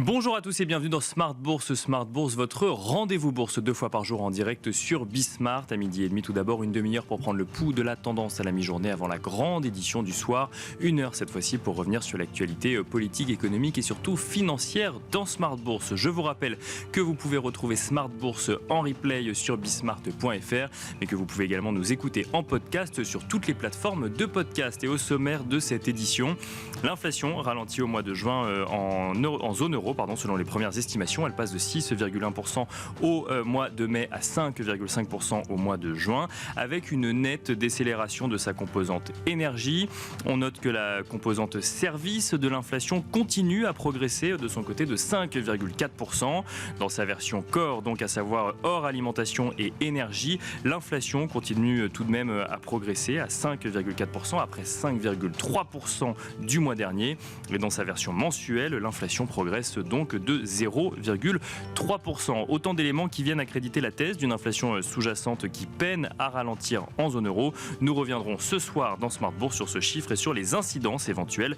Bonjour à tous et bienvenue dans Smart Bourse. Smart Bourse, votre rendez-vous bourse 2 fois par jour en direct sur Bismart à 12h30. Tout d'abord, une demi-heure pour prendre le pouls de la tendance à la mi-journée avant la grande édition du soir. 1 heure cette fois-ci pour revenir sur l'actualité politique, économique et surtout financière dans Smart Bourse. Je vous rappelle que vous pouvez retrouver Smart Bourse en replay sur bismart.fr, mais que vous pouvez également nous écouter en podcast sur toutes les plateformes de podcast. Et au sommaire de cette édition, l'inflation ralentit au mois de juin en zone euro, selon les premières estimations. Elle passe de 6,1% au mois de mai à 5,5% au mois de juin, avec une nette décélération de sa composante énergie. On note que la composante service de l'inflation continue à progresser de son côté de 5,4%. Dans sa version corps, donc à savoir hors alimentation et énergie, l'inflation continue tout de même à progresser à 5,4% après 5,3% du mois dernier. Et dans sa version mensuelle, l'inflation progresse donc de 0,3%. Autant d'éléments qui viennent accréditer la thèse d'une inflation sous-jacente qui peine à ralentir en zone euro. Nous reviendrons ce soir dans Smart Bourse sur ce chiffre et sur les incidences éventuelles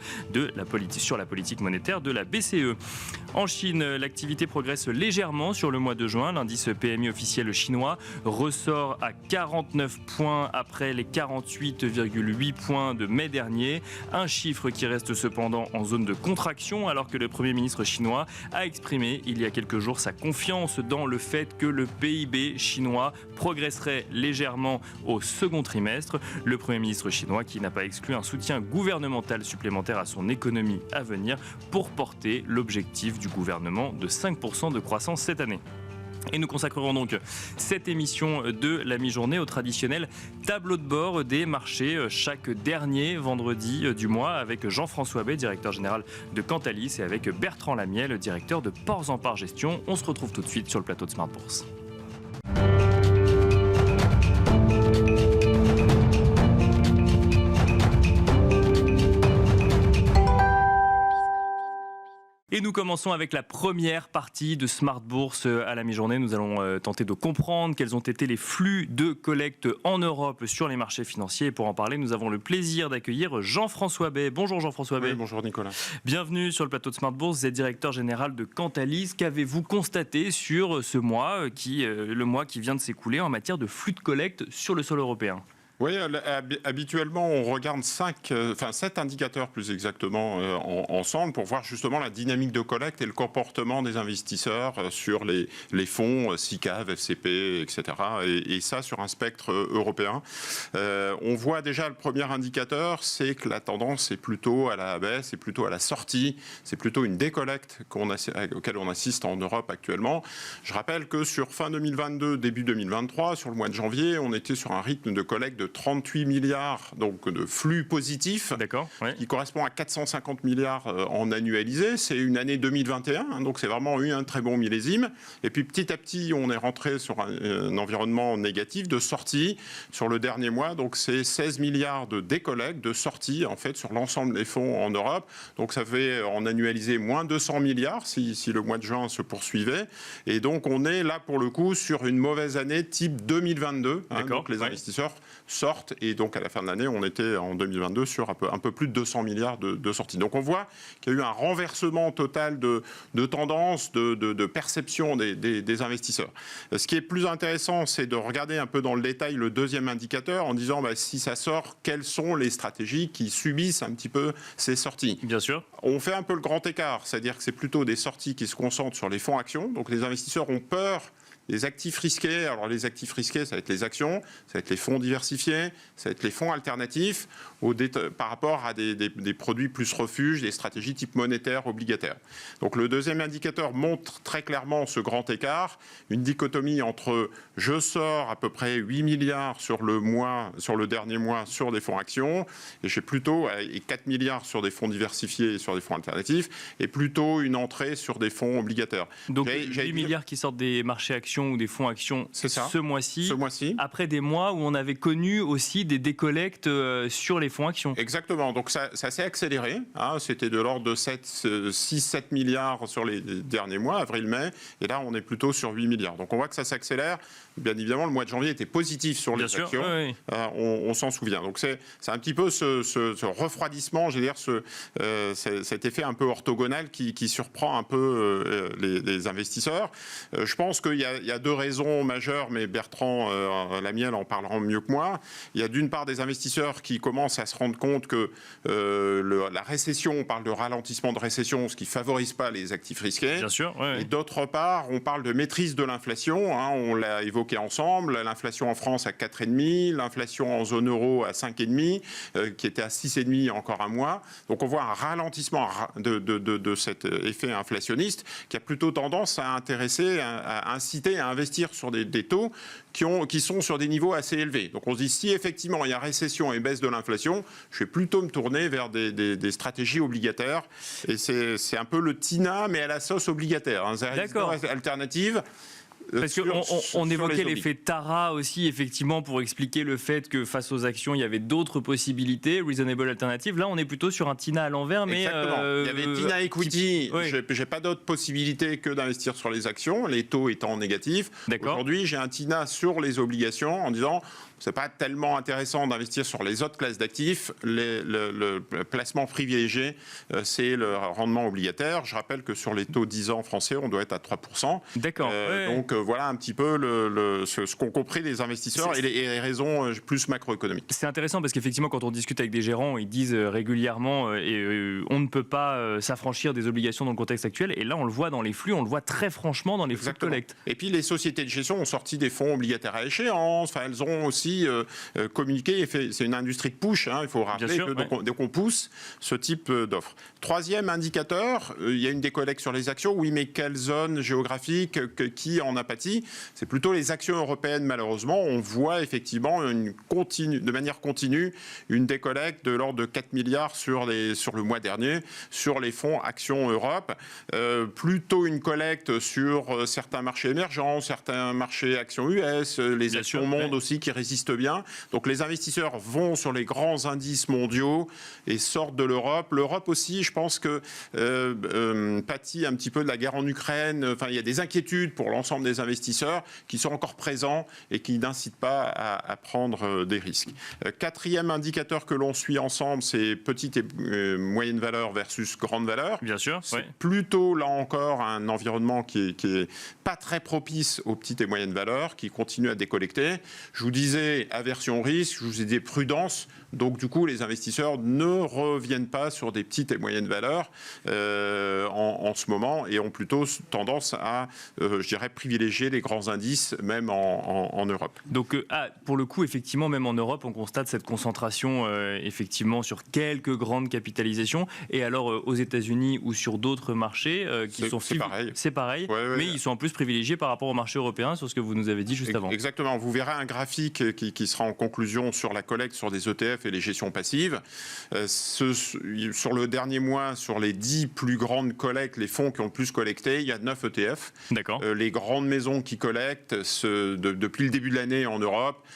sur la politique monétaire de la BCE. En Chine, l'activité progresse légèrement sur le mois de juin. L'indice PMI officiel chinois ressort à 49 points après les 48,8 points de mai dernier. Un chiffre qui reste cependant en zone de contraction alors que le Premier ministre chinois a exprimé il y a quelques jours sa confiance dans le fait que le PIB chinois progresserait légèrement au second trimestre. Le Premier ministre chinois qui n'a pas exclu un soutien gouvernemental supplémentaire à son économie à venir pour porter l'objectif du gouvernement de 5% de croissance cette année. Et nous consacrerons donc cette émission de la mi-journée au traditionnel tableau de bord des marchés chaque dernier vendredi du mois avec Jean-François Bay, directeur général de Cantalis, et avec Bertrand Lamiel, directeur de Ports en Part Gestion. On se retrouve tout de suite sur le plateau de Smart Bourse. Et nous commençons avec la première partie de Smart Bourse à la mi-journée. Nous allons tenter de comprendre quels ont été les flux de collecte en Europe sur les marchés financiers. Et pour en parler, nous avons le plaisir d'accueillir Jean-François Bay. Bonjour Jean-François Bay. Oui, bonjour Nicolas. Bienvenue sur le plateau de Smart Bourse. Vous êtes directeur général de Cantalis. Qu'avez-vous constaté sur ce mois, le mois qui vient de s'écouler en matière de flux de collecte sur le sol européen ? Oui, habituellement, on regarde 7 indicateurs plus exactement ensemble pour voir justement la dynamique de collecte et le comportement des investisseurs sur les fonds SICAV, FCP, etc. Et ça sur un spectre européen. On voit déjà le premier indicateur, c'est que la tendance est plutôt à la baisse, c'est plutôt à la sortie, c'est plutôt une décollecte auquel on assiste en Europe actuellement. Je rappelle que sur fin 2022, début 2023, sur le mois de janvier, on était sur un rythme de collecte de 38 milliards donc de flux positifs, qui correspond à 450 milliards en annualisé. C'est une année 2021, donc c'est vraiment eu un très bon millésime. Et puis petit à petit, on est rentré sur un environnement négatif de sortie sur le dernier mois. Donc c'est 16 milliards de décollecte, de sortie en fait sur l'ensemble des fonds en Europe. Donc ça fait en annualisé moins 200 milliards si le mois de juin se poursuivait. Et donc on est là pour le coup sur une mauvaise année type 2022. Donc les investisseurs sortent et donc à la fin de l'année on était en 2022 sur un peu plus de 200 milliards de sorties. Donc on voit qu'il y a eu un renversement total de tendance, de perception des investisseurs. Ce qui est plus intéressant, c'est de regarder un peu dans le détail le deuxième indicateur en disant si ça sort, quelles sont les stratégies qui subissent un petit peu ces sorties. Bien sûr. On fait un peu le grand écart, c'est-à-dire que c'est plutôt des sorties qui se concentrent sur les fonds actions. Donc les investisseurs ont peur des actifs risqués. Alors les actifs risqués, ça va être les actions, ça va être les fonds diversifiés, ça va être les fonds alternatifs par rapport à des produits plus refuges, des stratégies type monétaire, obligataire. Donc le deuxième indicateur montre très clairement ce grand écart, une dichotomie entre je sors à peu près 8 milliards sur le dernier mois sur des fonds actions, et j'ai plutôt 4 milliards sur des fonds diversifiés et sur des fonds alternatifs, et plutôt une entrée sur des fonds obligataires. Donc 8 milliards qui sortent des marchés actions actions ou des fonds actions ce mois-ci, après des mois où on avait connu aussi des décollectes sur les fonds actions. Exactement, donc ça s'est accéléré, hein. C'était de l'ordre de 6-7 milliards sur les derniers mois, avril-mai, et là on est plutôt sur 8 milliards. Donc on voit que ça s'accélère. Bien évidemment, le mois de janvier était positif sur les actions, oui. On s'en souvient. Donc c'est un petit peu ce refroidissement, je veux dire, cet effet un peu orthogonal qui surprend un peu les investisseurs. Je pense qu'il y a deux raisons majeures, mais Bertrand Lamiel en parlera mieux que moi. Il y a d'une part des investisseurs qui commencent à se rendre compte que la récession, on parle de ralentissement de récession, ce qui ne favorise pas les actifs risqués. Bien sûr, oui. Et d'autre part, on parle de maîtrise de l'inflation, hein, on l'a évoqué ensemble, l'inflation en France à 4,5, l'inflation en zone euro à 5,5, qui était à 6,5 il y a encore un mois. Donc on voit un ralentissement de cet effet inflationniste qui a plutôt tendance à intéresser, à inciter à investir sur des taux qui sont sur des niveaux assez élevés. Donc on se dit, si effectivement il y a récession et baisse de l'inflation, je vais plutôt me tourner vers des stratégies obligataires. Et c'est un peu le TINA, mais à la sauce obligataire. Hein. D'accord. Alternative. Parce qu'on évoquait l'effet Tara aussi, effectivement, pour expliquer le fait que face aux actions, il y avait d'autres possibilités, reasonable alternative. Là, on est plutôt sur un TINA à l'envers, mais... Exactement. Il y avait TINA Equity. Oui. J'ai pas d'autre possibilité que d'investir sur les actions, les taux étant négatifs. Aujourd'hui, j'ai un TINA sur les obligations en disant... C'est pas tellement intéressant d'investir sur les autres classes d'actifs. Le placement privilégié, c'est le rendement obligataire. Je rappelle que sur les taux 10 ans français, on doit être à 3%. D'accord. Donc voilà un petit peu ce qu'ont compris les investisseurs et les raisons plus macroéconomiques. C'est intéressant parce qu'effectivement, quand on discute avec des gérants, ils disent régulièrement on ne peut pas s'affranchir des obligations dans le contexte actuel. Et là, on le voit dans les flux, on le voit très franchement dans les flux de collecte. Et puis les sociétés de gestion ont sorti des fonds obligataires à échéance. Enfin, elles ont aussi communiquer. C'est une industrie de push, hein, il faut rappeler donc on pousse ce type d'offres. Troisième indicateur, il y a une décollecte sur les actions. Oui, mais quelle zone géographique, qui en a pâti? C'est plutôt les actions européennes, malheureusement. On voit effectivement de manière continue une décollecte de l'ordre de 4 milliards sur le mois dernier sur les fonds Actions Europe. Plutôt une collecte sur certains marchés émergents, certains marchés actions US, les actions monde aussi qui résistent bien. Donc les investisseurs vont sur les grands indices mondiaux et sortent de l'Europe. L'Europe aussi, je pense que pâtit un petit peu de la guerre en Ukraine. Enfin, il y a des inquiétudes pour l'ensemble des investisseurs qui sont encore présents et qui n'incitent pas à prendre des risques. Quatrième indicateur que l'on suit ensemble, c'est petite et moyenne valeur versus grande valeur. Bien sûr. C'est plutôt, là encore, un environnement qui est pas très propice aux petites et moyennes valeurs, qui continue à décollecter. Je vous disais aversion risque, je vous ai dit prudence. Donc du coup, les investisseurs ne reviennent pas sur des petites et moyennes valeurs en ce moment et ont plutôt tendance à, je dirais, privilégier les grands indices, même en Europe. Donc pour le coup, effectivement, même en Europe, on constate cette concentration effectivement sur quelques grandes capitalisations. Et alors aux États-Unis ou sur d'autres marchés qui sont... C'est pareil. C'est pareil, mais ils sont en plus privilégiés par rapport au marché européen, sur ce que vous nous avez dit juste avant. Exactement. Vous verrez un graphique qui sera en conclusion sur la collecte sur des ETF et les gestions passives. Sur le dernier mois, sur les 10 plus grandes collectes, les fonds qui ont le plus collecté, il y a 9 ETF. D'accord. Les grandes maisons qui collectent depuis le début de l'année en Europe,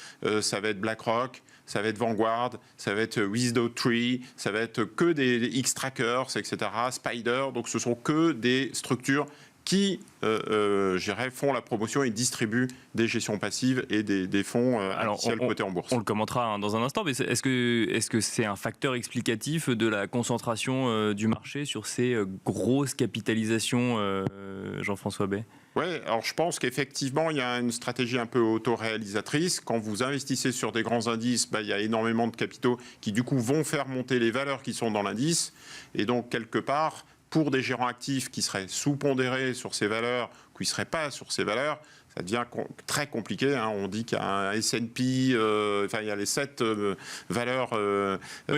ça va être BlackRock, ça va être Vanguard, ça va être WisdomTree, ça va être que des Xtrackers, etc., Spider. Donc ce sont que des structures qui, je dirais, font la promotion et distribuent des gestions passives et des fonds indiciels cotés en bourse. On le commentera dans un instant, mais est-ce que c'est un facteur explicatif de la concentration du marché sur ces grosses capitalisations, Jean-François Bay ? Oui, alors je pense qu'effectivement, il y a une stratégie un peu autoréalisatrice. Quand vous investissez sur des grands indices, il y a énormément de capitaux qui, du coup, vont faire monter les valeurs qui sont dans l'indice. Et donc, quelque part, pour des gérants actifs qui seraient sous-pondérés sur ces valeurs, qui ne seraient pas sur ces valeurs, ça devient très compliqué. Hein. On dit qu'il y a un S&P, il y a les 7 valeurs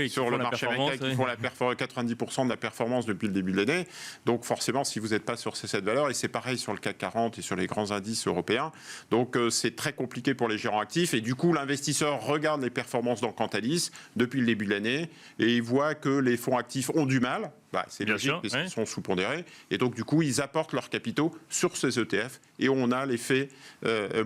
sur le marché américain qui font 90% de la performance depuis le début de l'année. Donc forcément, si vous n'êtes pas sur ces 7 valeurs, et c'est pareil sur le CAC 40 et sur les grands indices européens, donc c'est très compliqué pour les gérants actifs. Et du coup, l'investisseur regarde les performances dans Cantalis depuis le début de l'année et il voit que les fonds actifs ont du mal C'est Bien logique sûr, parce ouais. qu'ils sont sous-pondérés. Et donc, du coup, ils apportent leurs capitaux sur ces ETF. Et on a l'effet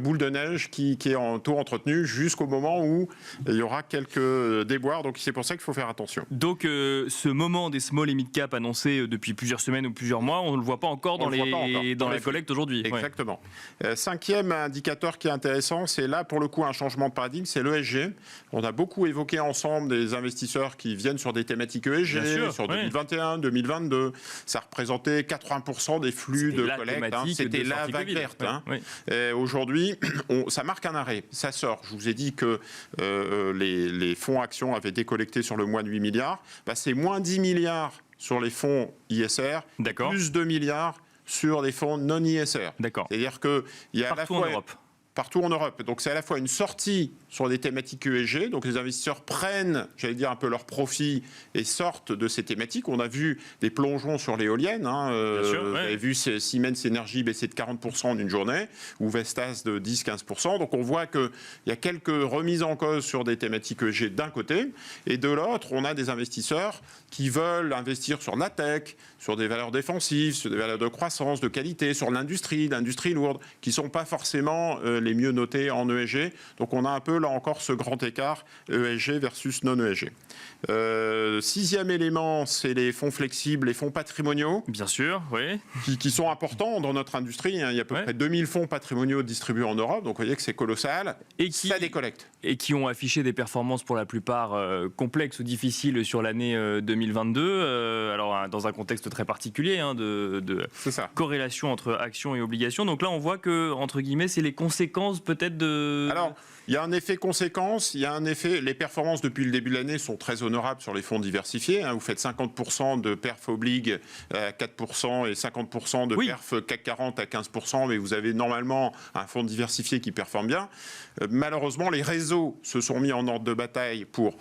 boule de neige qui est en taux entretenu jusqu'au moment où il y aura quelques déboires. Donc, c'est pour ça qu'il faut faire attention. Donc, ce moment des small et mid cap annoncé depuis plusieurs semaines ou plusieurs mois, on ne le voit pas encore dans la collecte aujourd'hui. Exactement. Cinquième indicateur qui est intéressant, c'est là, pour le coup, un changement de paradigme, c'est l'ESG. On a beaucoup évoqué ensemble des investisseurs qui viennent sur des thématiques ESG, sur 2021, 2022. Ça représentait 80% des flux de collecte. C'était la vague verte. Aujourd'hui, ça marque un arrêt. Ça sort. Je vous ai dit que les fonds actions avaient décollecté sur le mois de 8 milliards. C'est moins 10 milliards sur les fonds ISR, plus 2 milliards sur les fonds non ISR. C'est-à-dire qu'il y a à la fois... Partout en Europe. Donc c'est à la fois une sortie sur des thématiques ESG, donc les investisseurs prennent, j'allais dire, un peu leur profit et sortent de ces thématiques. On a vu des plongeons sur l'éolienne. Vous avez vu Siemens Energy baisser de 40% en une journée, ou Vestas de 10-15%. Donc on voit qu'il y a quelques remises en cause sur des thématiques ESG d'un côté, et de l'autre, on a des investisseurs qui veulent investir sur la tech, sur des valeurs défensives, sur des valeurs de croissance, de qualité, sur l'industrie lourde, qui ne sont pas forcément les mieux notés en ESG. Donc on a un peu, là encore, ce grand écart ESG versus non-ESG. Sixième élément, c'est les fonds flexibles, les fonds patrimoniaux. Bien sûr, oui. Qui sont importants dans notre industrie. Il y a à peu près 2000 fonds patrimoniaux distribués en Europe, donc vous voyez que c'est colossal. Et ça décollecte. Et qui ont affiché des performances pour la plupart complexes ou difficiles sur l'année 2022. Alors dans un contexte très particulier de corrélation entre actions et obligations. Donc là, on voit que, entre guillemets, c'est les conséquences peut-être de... Alors, il y a un effet conséquence, les performances depuis le début de l'année sont très honorables sur les fonds diversifiés. Vous faites 50% de perf oblig à 4% et 50% de perf CAC 40 à 15%, mais vous avez normalement un fonds diversifié qui performe bien. Malheureusement, les réseaux se sont mis en ordre de bataille pour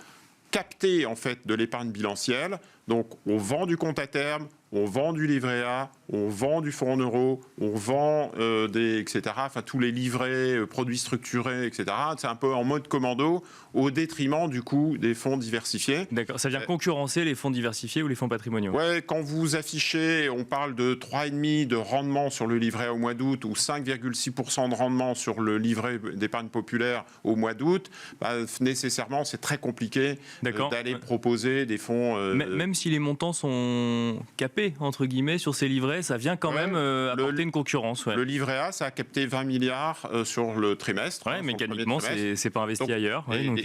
capter en fait de l'épargne bilancielle. Donc on vend du compte à terme, on vend du livret A, on vend du fonds en euros, on vend etc. Enfin tous les livrets, produits structurés, etc. C'est un peu en mode commando au détriment du coup des fonds diversifiés. D'accord, ça vient concurrencer les fonds diversifiés ou les fonds patrimoniaux. Ouais, quand vous affichez, on parle de 3,5 de rendement sur le livret A au mois d'août ou 5,6% de rendement sur le livret d'épargne populaire au mois d'août, nécessairement c'est très compliqué d'aller proposer des fonds... Même si les montants sont capés, entre guillemets, sur ces livrets, ça vient quand même apporter une concurrence. Le livret A, ça a capté 20 milliards sur le trimestre. Mécaniquement, c'est pas investi ailleurs. Donc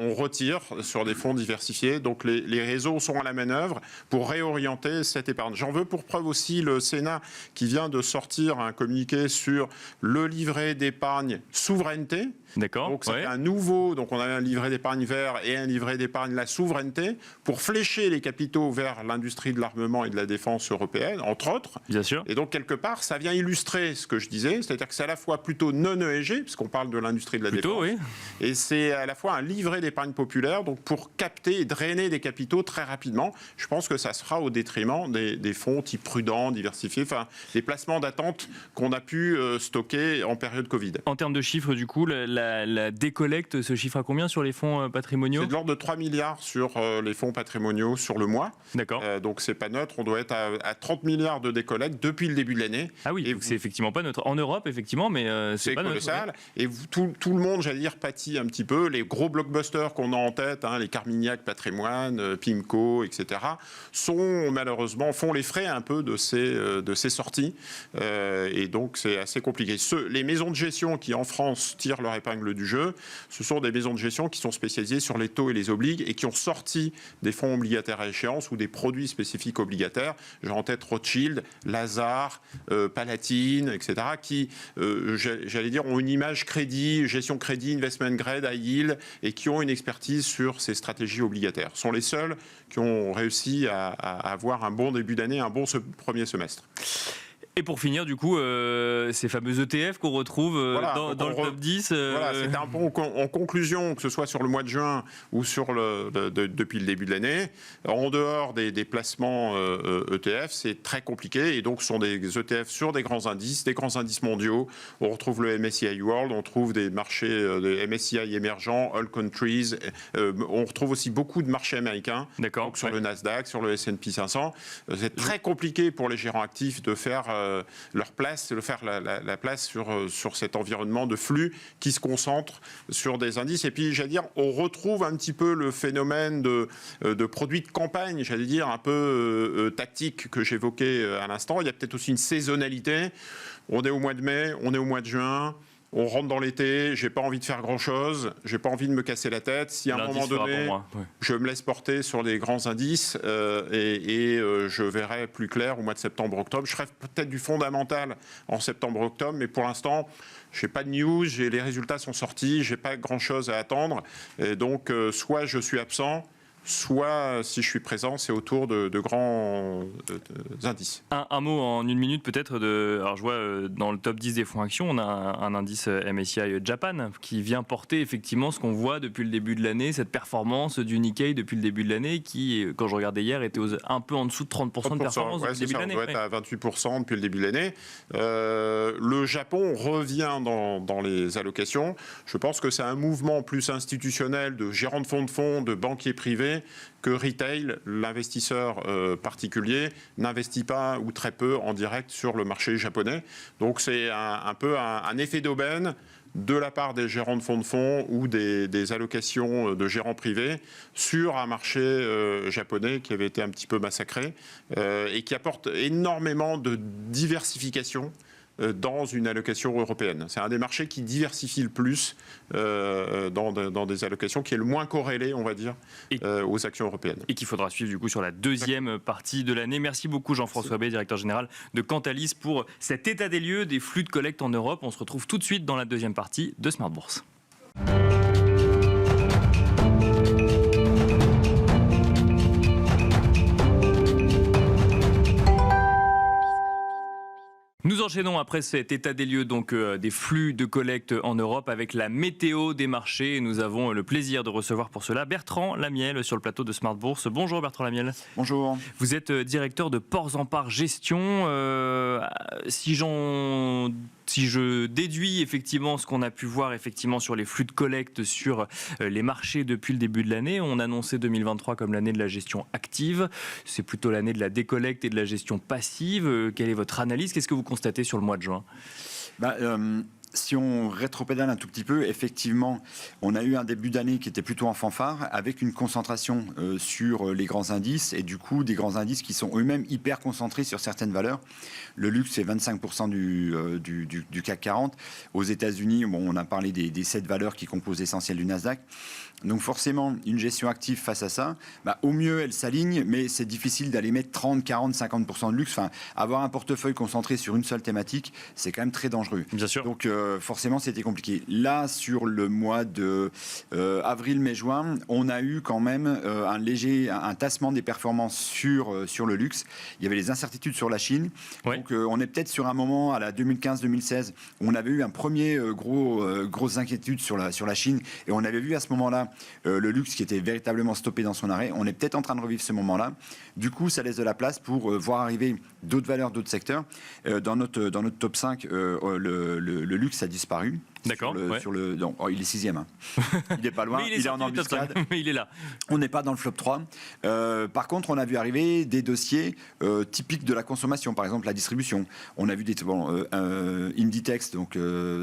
on retire sur des fonds diversifiés. Donc les réseaux sont à la manœuvre pour réorienter cette épargne. J'en veux pour preuve aussi le Sénat qui vient de sortir un communiqué sur le livret d'épargne souveraineté. D'accord. Donc c'est un nouveau, donc on a un livret d'épargne vert et un livret d'épargne la souveraineté pour flécher les capitaux vers l'industrie de l'armement et de la défense européenne, entre autres. Bien sûr. Et donc quelque part, ça vient illustrer ce que je disais, c'est-à-dire que c'est à la fois plutôt non ESG, puisqu'on parle de l'industrie de la défense, et c'est à la fois un livret d'épargne populaire, donc pour capter et drainer des capitaux très rapidement. Je pense que ça sera au détriment des fonds type prudents, diversifiés, enfin des placements d'attente qu'on a pu stocker en période Covid. En termes de chiffres, du coup, la décollecte se chiffre à combien sur les fonds patrimoniaux ? C'est de l'ordre de 3 milliards sur les fonds patrimoniaux sur le mois. D'accord. Donc c'est pas neutre, on doit être à 30 milliards de décollecte depuis le début de l'année. Ah oui, c'est effectivement pas neutre. En Europe, effectivement, mais c'est pas colossal. Neutre. Et tout le monde, j'allais dire, pâtit un petit peu. Les gros blockbusters qu'on a en tête, les Carmignac Patrimoine, Pimco, etc., font les frais un peu de ces sorties. Et donc c'est assez compliqué. Les maisons de gestion qui en France tirent leur épingle du jeu, ce sont des maisons de gestion qui sont spécialisées sur les taux et les obligues et qui ont sorti des fonds obligataires à échéance ou des produits spécifiques obligataires. J'ai en tête Rothschild, Lazard, Palatine, etc., qui, j'allais dire, ont une image crédit, gestion crédit, investment grade, high yield, et qui ont une expertise sur ces stratégies obligataires. Ce sont les seuls qui ont réussi à avoir un bon début d'année, un bon premier semestre. Et pour finir, du coup, ces fameux ETF qu'on retrouve dans le top 10. Voilà, c'était un peu en conclusion, que ce soit sur le mois de juin ou sur depuis le début de l'année. En dehors des placements ETF, c'est très compliqué. Et donc, ce sont des ETF sur des grands indices mondiaux. On retrouve le MSCI World, on trouve des marchés des MSCI émergents, All Countries. On retrouve aussi beaucoup de marchés américains. D'accord. Donc sur le Nasdaq, sur le S&P 500. C'est très compliqué pour les gérants actifs de faire leur place, de faire la place sur cet environnement de flux qui se concentre sur des indices. Et puis, j'allais dire, on retrouve un petit peu le phénomène de produits de campagne, j'allais dire, un peu tactique que j'évoquais à l'instant. Il y a peut-être aussi une saisonnalité. On est au mois de mai, on est au mois de juin. On rentre dans l'été, j'ai pas envie de faire grand-chose, j'ai pas envie de me casser la tête. Si à un moment donné, je me laisse porter sur les grands indices et je verrai plus clair au mois de septembre-octobre. Je ferai peut-être du fondamental en septembre-octobre, mais pour l'instant, j'ai pas de news, les résultats sont sortis, j'ai pas grand-chose à attendre. Et donc, soit je suis absent, soit, si je suis présent, c'est autour de grands indices. Un mot en une minute peut-être. Alors je vois dans le top 10 des fonds actions, on a un indice MSCI Japan qui vient porter effectivement ce qu'on voit depuis le début de l'année, cette performance du Nikkei depuis le début de l'année qui, quand je regardais hier, était un peu en dessous de 30% de performance depuis le début de l'année. On doit être à 28% depuis le début de l'année. Le Japon revient dans les allocations. Je pense que c'est un mouvement plus institutionnel de gérants de fonds, de banquiers privés, que retail, l'investisseur particulier, n'investit pas ou très peu en direct sur le marché japonais. Donc c'est un peu un effet d'aubaine de la part des gérants de fonds ou des allocations de gérants privés sur un marché japonais qui avait été un petit peu massacré et qui apporte énormément de diversification dans une allocation européenne. C'est un des marchés qui diversifie le plus dans des allocations, qui est le moins corrélé, on va dire, aux actions européennes. Et qu'il faudra suivre du coup sur la deuxième partie de l'année. Merci beaucoup Jean-François Bay, directeur général de Cantalis, pour cet état des lieux des flux de collecte en Europe. On se retrouve tout de suite dans la deuxième partie de Smart Bourse. Nous enchaînons après cet état des lieux donc des flux de collecte en Europe avec la météo des marchés. Nous avons le plaisir de recevoir pour cela Bertrand Lamiel sur le plateau de Smart Bourse. Bonjour Bertrand Lamiel. Bonjour. Vous êtes directeur de Ports en Part Gestion. Si je déduis effectivement ce qu'on a pu voir effectivement sur les flux de collecte sur les marchés depuis le début de l'année, on annonçait 2023 comme l'année de la gestion active. C'est plutôt l'année de la décollecte et de la gestion passive. Quelle est votre analyse? Qu'est-ce que vous constatez sur le mois de juin? Si on rétropédale un tout petit peu, effectivement, on a eu un début d'année qui était plutôt en fanfare, avec une concentration sur les grands indices, et du coup, des grands indices qui sont eux-mêmes hyper concentrés sur certaines valeurs. Le luxe, c'est 25% du CAC 40. Aux États-Unis, on a parlé des 7 valeurs qui composent l'essentiel du Nasdaq. Donc forcément, une gestion active face à ça, au mieux, elle s'aligne, mais c'est difficile d'aller mettre 30, 40, 50% de luxe. Enfin, avoir un portefeuille concentré sur une seule thématique, c'est quand même très dangereux. Bien sûr. Donc forcément, c'était compliqué. Là, sur le mois de avril, mai, juin, on a eu quand même un tassement des performances sur le luxe. Il y avait les incertitudes sur la Chine. Ouais. Donc on est peut-être sur un moment à la 2015-2016 où on avait eu un premier grosse inquiétude sur la Chine, et on avait vu à ce moment-là le luxe qui était véritablement stoppé dans son arrêt. On est peut-être en train de revivre ce moment-là. Du coup, ça laisse de la place pour voir arriver d'autres valeurs, d'autres secteurs. Dans notre top 5, le luxe a disparu. D'accord. Il est 6e. Hein. Il n'est pas loin. Il est en embuscade. Mais il est là. On n'est pas dans le flop 3. Par contre, on a vu arriver des dossiers typiques de la consommation. Par exemple, la distribution. On a vu Inditex, donc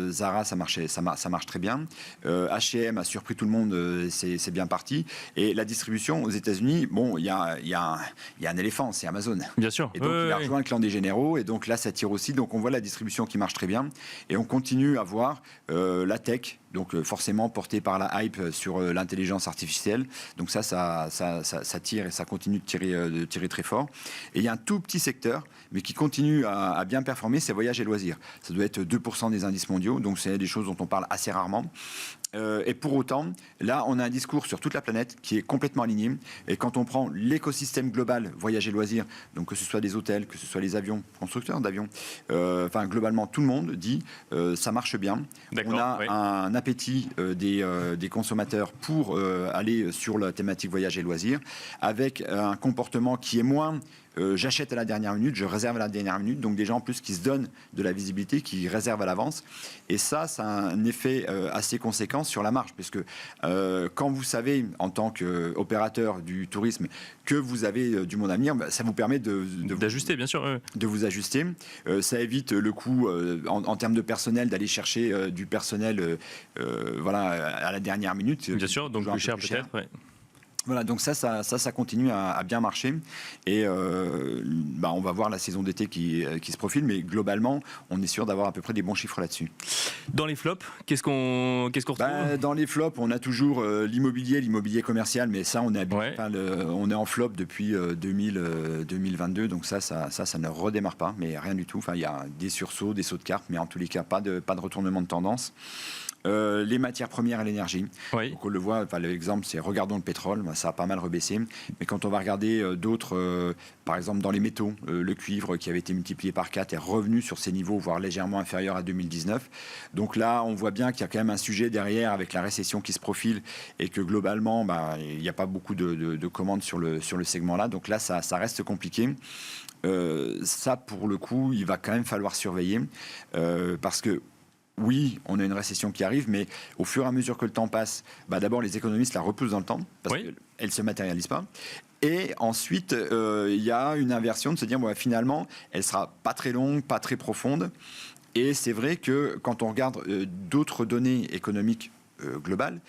Zara, ça marche très bien. H&M a surpris tout le monde. C'est bien parti. Et la distribution aux États-Unis, il y a un éléphant, c'est Amazon. Bien sûr. Et donc il a rejoint le clan des généraux. Et donc là, ça tire aussi. Donc on voit la distribution qui marche très bien. Et on continue à voir la tech, donc forcément portée par la hype sur l'intelligence artificielle. Donc ça tire et ça continue de tirer très fort. Et il y a un tout petit secteur, mais qui continue à bien performer, c'est voyages et loisirs. Ça doit être 2% des indices mondiaux, donc c'est des choses dont on parle assez rarement. Et pour autant, là, on a un discours sur toute la planète qui est complètement aligné. Et quand on prend l'écosystème global, voyage et loisirs, donc que ce soit des hôtels, que ce soit les avions, constructeurs d'avions, enfin globalement tout le monde dit ça marche bien. On a un appétit des consommateurs pour aller sur la thématique voyage et loisirs, avec un comportement qui est moins j'achète à la dernière minute, je réserve à la dernière minute, donc des gens en plus qui se donnent de la visibilité, qui réservent à l'avance. Et ça a un effet assez conséquent sur la marge, puisque quand vous savez, en tant qu'opérateur du tourisme, que vous avez du monde à venir, ça vous permet d'ajuster, bien sûr. De vous ajuster. Ça évite le coût en termes de personnel, d'aller chercher du personnel voilà, à la dernière minute. Bien sûr, donc plus cher peut-être. Ouais. Voilà, donc ça continue à bien marcher. Et on va voir la saison d'été qui se profile, mais globalement, on est sûr d'avoir à peu près des bons chiffres là-dessus. Dans les flops, qu'est-ce qu'on retrouve ? Dans les flops, on a toujours l'immobilier commercial, mais ça, on est habitué. Ouais. On est en flop depuis 2022, donc ça ne redémarre pas, mais rien du tout. Enfin, il y a des sursauts, des sauts de cartes, mais en tous les cas, pas de retournement de tendance. Les matières premières et l'énergie. Oui. Donc on le voit, l'exemple c'est regardons le pétrole, ça a pas mal rebaissé. Mais quand on va regarder d'autres, par exemple dans les métaux, le cuivre qui avait été multiplié par 4 est revenu sur ses niveaux, voire légèrement inférieur à 2019. Donc là, on voit bien qu'il y a quand même un sujet derrière avec la récession qui se profile et que globalement, il n'y a pas beaucoup de commandes sur le segment-là. Donc là, ça reste compliqué. Ça, pour le coup, il va quand même falloir surveiller parce que oui, on a une récession qui arrive, mais au fur et à mesure que le temps passe, d'abord les économistes la repoussent dans le temps, parce qu'elle ne se matérialise pas. Et ensuite, il y a une inversion de se dire, finalement, elle ne sera pas très longue, pas très profonde. Et c'est vrai que quand on regarde d'autres données économiques globales,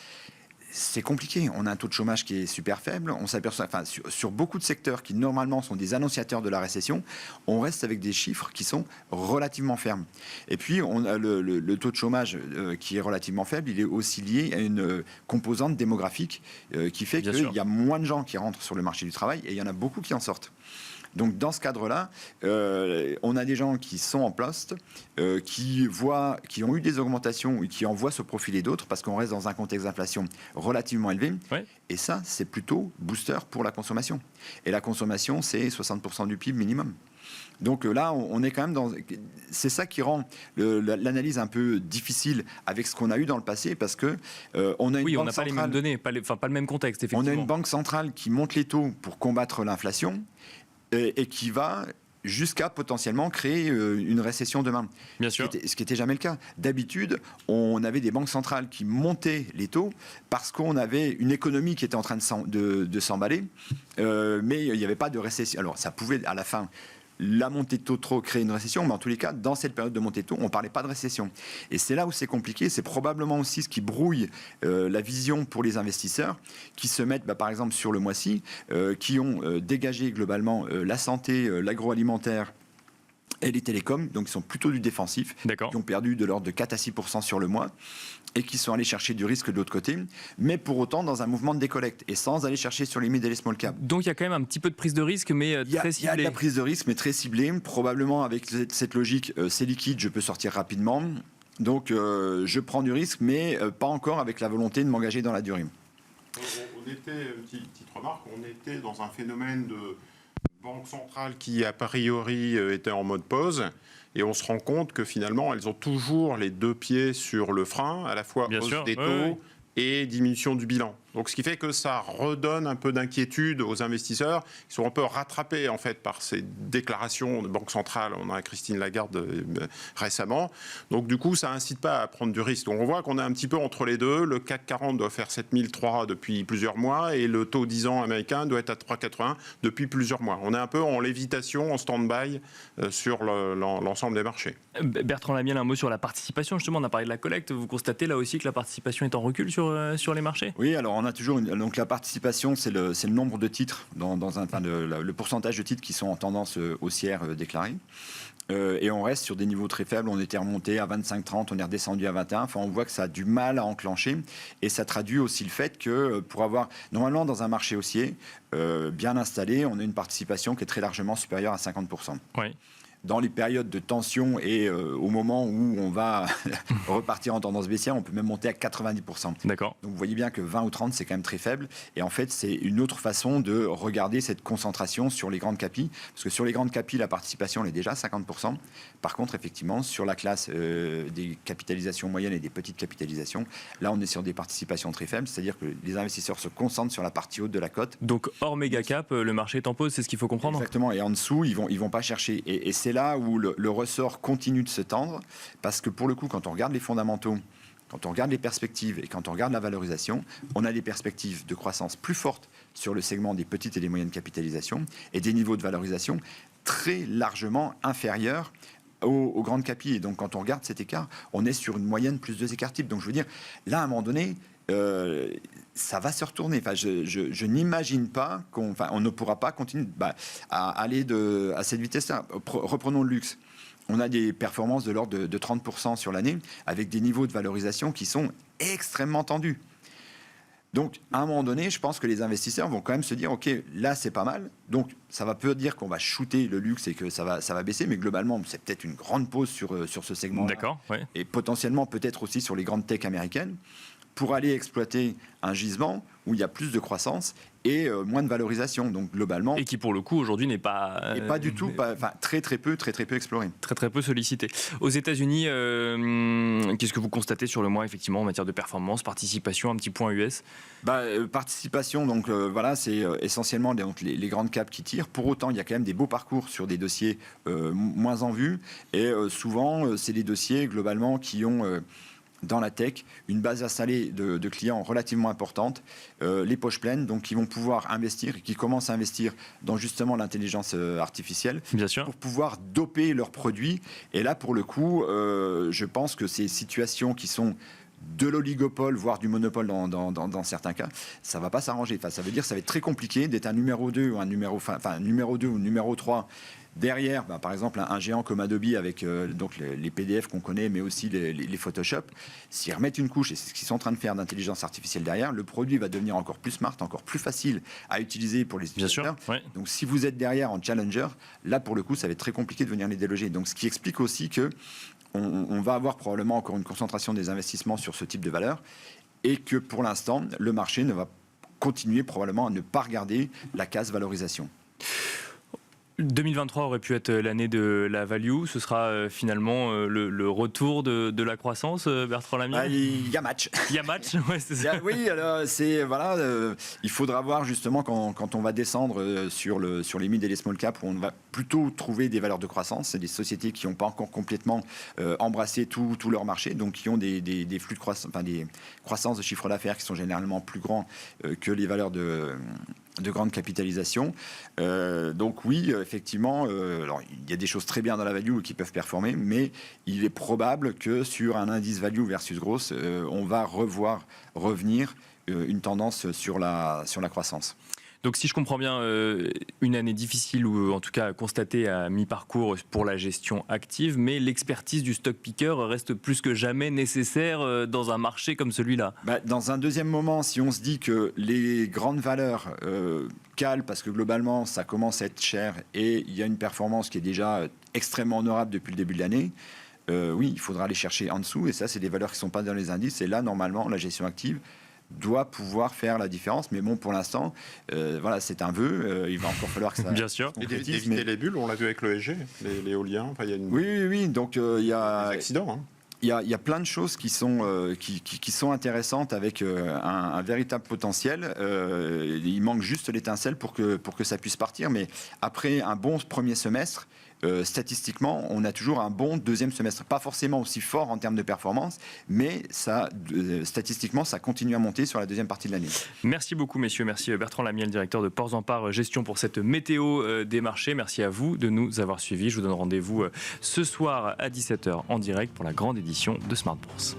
c'est compliqué. On a un taux de chômage qui est super faible. On s'aperçoit, sur beaucoup de secteurs qui normalement sont des annonciateurs de la récession, on reste avec des chiffres qui sont relativement fermes. Et puis, on a le taux de chômage qui est relativement faible. Il est aussi lié à une composante démographique qui fait qu'il y a moins de gens qui rentrent sur le marché du travail et il y en a beaucoup qui en sortent. Donc dans ce cadre-là, on a des gens qui sont en poste, qui ont eu des augmentations et qui en voient se profiler d'autres parce qu'on reste dans un contexte d'inflation relativement élevé. Ouais. Et ça, c'est plutôt booster pour la consommation. Et la consommation, c'est 60% du PIB minimum. Donc là, on est quand même dans... C'est ça qui rend l'analyse un peu difficile avec ce qu'on a eu dans le passé, parce que on a une banque on n'a pas les mêmes données, pas le même contexte, effectivement. On a une banque centrale qui monte les taux pour combattre l'inflation et qui va jusqu'à potentiellement créer une récession demain. Bien sûr. Ce qui n'était jamais le cas. D'habitude, on avait des banques centrales qui montaient les taux parce qu'on avait une économie qui était en train de s'emballer, mais il n'y avait pas de récession. Alors, ça pouvait, à la fin, la montée de taux trop créer une récession, mais en tous les cas, dans cette période de montée de taux, on ne parlait pas de récession. Et c'est là où c'est compliqué, c'est probablement aussi ce qui brouille la vision pour les investisseurs qui se mettent, par exemple, sur le mois-ci, qui ont dégagé globalement la santé, l'agroalimentaire et les télécoms, donc ils sont plutôt du défensif, qui ont perdu de l'ordre de 4 à 6% sur le mois, et qui sont allés chercher du risque de l'autre côté, mais pour autant dans un mouvement de décollecte, et sans aller chercher sur les mid et les small cap. Donc il y a quand même un petit peu de prise de risque, mais très ciblée. Il y a de la prise de risque, mais très ciblée, probablement avec cette logique, c'est liquide, je peux sortir rapidement, donc je prends du risque, mais pas encore avec la volonté de m'engager dans la durée. On était, petite remarque, on était dans un phénomène de banque centrale qui, a priori, était en mode pause. Et on se rend compte que finalement, elles ont toujours les deux pieds sur le frein, à la fois hausse des taux et diminution du bilan. Donc, ce qui fait que ça redonne un peu d'inquiétude aux investisseurs qui sont un peu rattrapés en fait par ces déclarations de banque centrale. On a Christine Lagarde récemment. Donc, du coup, ça incite pas à prendre du risque. Donc, on voit qu'on est un petit peu entre les deux. Le CAC 40 doit faire 7003 depuis plusieurs mois et le taux 10 ans américain doit être à 3,81 depuis plusieurs mois. On est un peu en lévitation, en stand-by sur l'ensemble des marchés. Bertrand Lamiel, un mot sur la participation. Justement, on a parlé de la collecte. Vous constatez là aussi que la participation est en recul sur les marchés ? Oui, alors on a toujours donc la participation, c'est le nombre de titres le pourcentage de titres qui sont en tendance haussière déclarée. Et on reste sur des niveaux très faibles. On était remonté à 25-30, on est redescendu à 21. Enfin, on voit que ça a du mal à enclencher. Et ça traduit aussi le fait que pour avoir, normalement dans un marché haussier bien installé, on a une participation qui est très largement supérieure à 50%. Oui. dans les périodes de tension et au moment où on va repartir en tendance baissière, on peut même monter à 90%. D'accord. Donc vous voyez bien que 20 ou 30, c'est quand même très faible. Et en fait, c'est une autre façon de regarder cette concentration sur les grandes capis. Parce que sur les grandes capis, la participation, elle est déjà à 50%. Par contre, effectivement, sur la classe des capitalisations moyennes et des petites capitalisations, là, on est sur des participations très faibles. C'est-à-dire que les investisseurs se concentrent sur la partie haute de la cote. Donc, hors méga cap, le marché est en pause, c'est ce qu'il faut comprendre? Exactement. Et en dessous, ils vont pas chercher. Et c'est là où le ressort continue de se tendre. Parce que pour le coup, quand on regarde les fondamentaux, quand on regarde les perspectives et quand on regarde la valorisation, on a des perspectives de croissance plus fortes sur le segment des petites et des moyennes capitalisations et des niveaux de valorisation très largement inférieurs aux grandes capis. Et donc, quand on regarde cet écart, on est sur une moyenne plus 2 écarts types. Donc, je veux dire, là, à un moment donné, ça va se retourner. Enfin, je n'imagine pas on ne pourra pas continuer à aller à cette vitesse-là. Reprenons le luxe. On a des performances de l'ordre de 30% sur l'année, avec des niveaux de valorisation qui sont extrêmement tendus. Donc, à un moment donné, je pense que les investisseurs vont quand même se dire, OK, là, c'est pas mal. Donc, ça va peu dire qu'on va shooter le luxe et que ça va baisser, mais globalement, c'est peut-être une grande pause sur ce segment-là. D'accord, ouais. Et potentiellement, peut-être aussi sur les grandes tech américaines, pour aller exploiter un gisement où il y a plus de croissance et moins de valorisation. Donc globalement, et qui pour le coup aujourd'hui n'est pas du tout, très peu exploré. Très peu sollicité. Aux États-Unis, qu'est-ce que vous constatez sur le mois effectivement en matière de performance, participation, un petit point US? Participation, donc voilà, c'est essentiellement donc, les grandes caps qui tirent. Pour autant, il y a quand même des beaux parcours sur des dossiers moins en vue. Et souvent, c'est des dossiers globalement qui ont dans la tech, une base installée de clients relativement importante, les poches pleines, donc qui vont pouvoir investir, qui commencent à investir dans justement l'intelligence artificielle, bien sûr, pour pouvoir doper leurs produits. Et là, pour le coup, je pense que ces situations qui sont de l'oligopole, voire du monopole dans certains cas, ça ne va pas s'arranger. Enfin, ça veut dire que ça va être très compliqué d'être un numéro 2 ou un numéro 2 ou numéro 3. Derrière, par exemple, un géant comme Adobe avec donc les PDF qu'on connaît, mais aussi les Photoshop, s'ils remettent une couche, et c'est ce qu'ils sont en train de faire d'intelligence artificielle derrière, le produit va devenir encore plus smart, encore plus facile à utiliser pour les utilisateurs. Bien sûr, ouais. Donc si vous êtes derrière en challenger, là pour le coup, ça va être très compliqué de venir les déloger. Donc ce qui explique aussi que on va avoir probablement encore une concentration des investissements sur ce type de valeur, et que pour l'instant, le marché ne va continuer probablement à ne pas regarder la case valorisation. 2023 aurait pu être l'année de la value. Ce sera finalement le retour de la croissance, Bertrand Lamiel? Il y a match. Il y a match, ouais, c'est ça. Oui, alors il faudra voir justement quand on va descendre sur les mid et les small caps, où on va plutôt trouver des valeurs de croissance. C'est des sociétés qui n'ont pas encore complètement embrassé tout leur marché, donc qui ont des flux de croissance, des croissances de chiffre d'affaires qui sont généralement plus grands que les valeurs de grande capitalisation. Donc oui, effectivement, alors, il y a des choses très bien dans la value qui peuvent performer, mais il est probable que sur un indice value versus grosse, on va revenir une tendance sur la croissance. Donc si je comprends bien, une année difficile ou en tout cas constatée à mi-parcours pour la gestion active, mais l'expertise du stock picker reste plus que jamais nécessaire dans un marché comme celui-là. Dans un deuxième moment, si on se dit que les grandes valeurs calent parce que globalement ça commence à être cher et il y a une performance qui est déjà extrêmement honorable depuis le début de l'année, oui, il faudra aller chercher en dessous, et ça c'est des valeurs qui ne sont pas dans les indices, et là normalement la gestion active doit pouvoir faire la différence, mais bon, pour l'instant, c'est un vœu. Il va encore falloir que ça. Bien sûr. Et d'éviter les bulles, on l'a vu avec l'ESG, l'éolien. Enfin, il y a une... Oui. Donc il y a des accidents. Hein. Il y a plein de choses qui sont intéressantes avec un véritable potentiel. Il manque juste l'étincelle pour que ça puisse partir. Mais après un bon premier semestre, statistiquement, on a toujours un bon deuxième semestre. Pas forcément aussi fort en termes de performance, mais statistiquement, ça continue à monter sur la deuxième partie de l'année. Merci beaucoup, messieurs. Merci Bertrand Lamiel, directeur de Ports en Part Gestion, pour cette météo des marchés. Merci à vous de nous avoir suivis. Je vous donne rendez-vous ce soir à 17h en direct pour la grande édition de Smart Bourse.